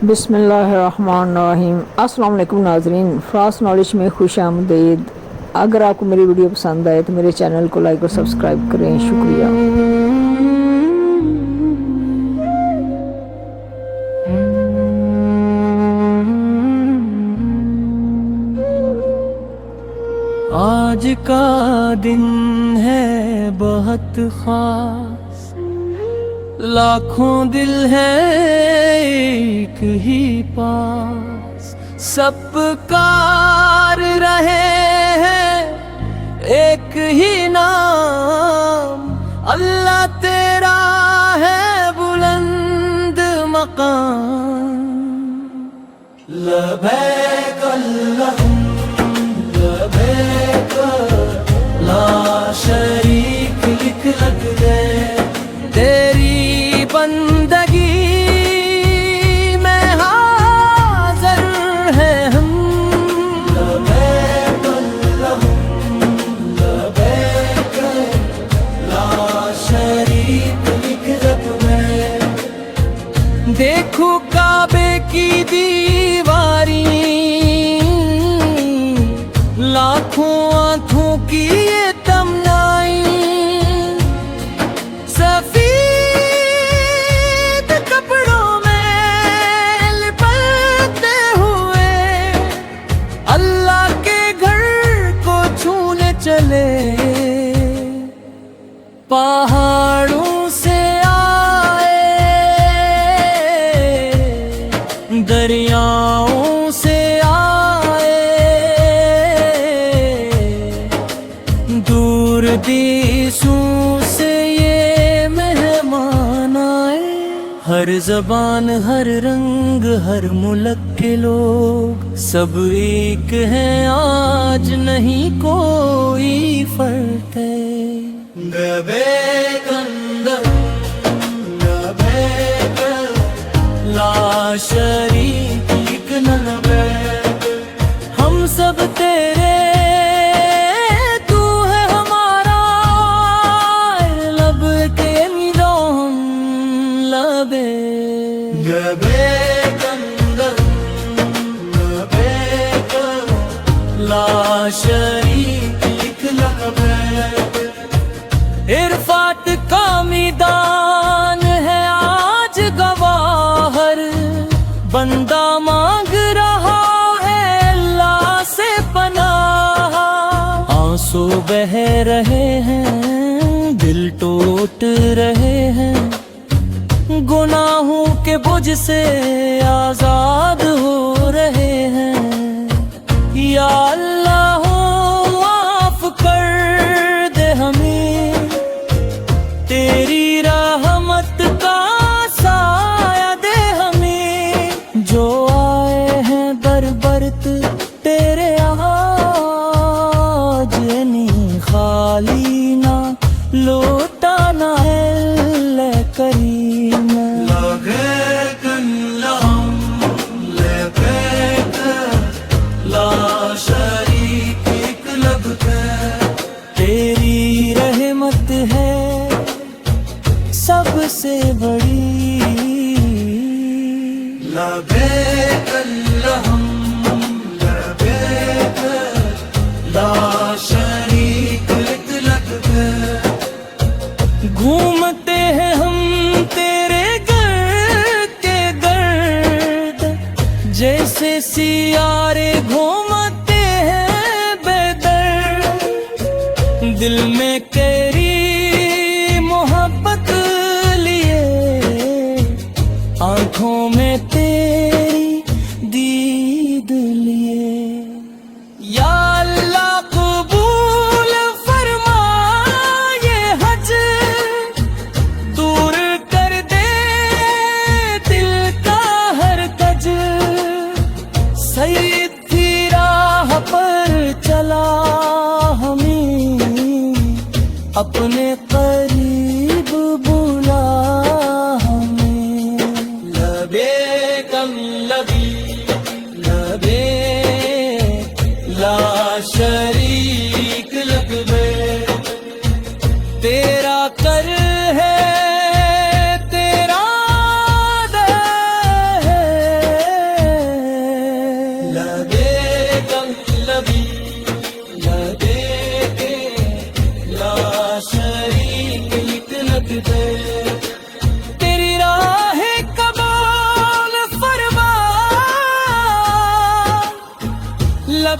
بسم اللہ الرحمن الرحیم۔ السلام علیکم ناظرین، فاسٹ نالج میں خوش آمدید۔ اگر آپ کو میری ویڈیو پسند آئے تو میرے چینل کو لائک اور سبسکرائب کریں، شکریہ۔ آج کا دن ہے بہت خاص، لاکھوں دل ہے ایک ہی پاس، سب پکار رہے ہیں ایک ہی نام، اللہ تیرا ہے بلند مقام۔ لبیک اللہم لبیک لا شریک لکھ لگ دے، تیری بندگی میں حاضر ہیں ہم۔ لبیک اللہم لبیک لا شریک لکھ لگ دے، دیکھو کعبے کی دیواری، لاکھوں آنکھوں کی یہ تمنائی، سفید کپڑوں میں لپٹتے ہوئے اللہ کے گھر کو چھونے چلے، پہاڑوں سے آئے دریاؤں سے دور دیسوں سے یہ مہمان آئے، ہر زبان ہر رنگ ہر ملک کے لوگ سب ایک ہیں، آج نہیں کوئی فرق ہے۔ لبیک اللہم لبیک لا شریک لبیک، ہم سب تیرے لبیک اللہم لبیک لا شریک لبیک۔ عرفات کا میدان ہے آج گواہر، بندہ مانگ رہا ہے اللہ سے پناہ، آنسو بہہ رہے ہیں دل ٹوٹ رہے ہیں، گناہوں کے بوجھ سے آزاد ہو رہے ہیں، یا اللہ معاف کر دے ہمیں، تیری رحمت کا سایہ دے ہمیں، جو آئے ہیں در برت تیرے آج نہیں خالی نہ لوٹانا ہے کریم۔ لبیک اللہم لبیک لا شریک لبیک، تیری رحمت ہے سب سے بڑی۔ لبیک اللہم لبیک لا شریک لبیک، گھومتے ہیں ہم تیرے گھر کے گرد، جیسے سیارے گھومتے ہیں بے درد، دل میں تیری محبت لیے، آنکھوں میں تیری دید لیے، یا اللہ قبول فرما یہ حج، دور کر دے دل کا ہر کج، سید کی راہ پر چلا ہمیں اپنے قریب بلا ہمیں۔ لبیک اللہم لبیک لا شریک لبیک، تیرا کر ہے تیرا دے ہے،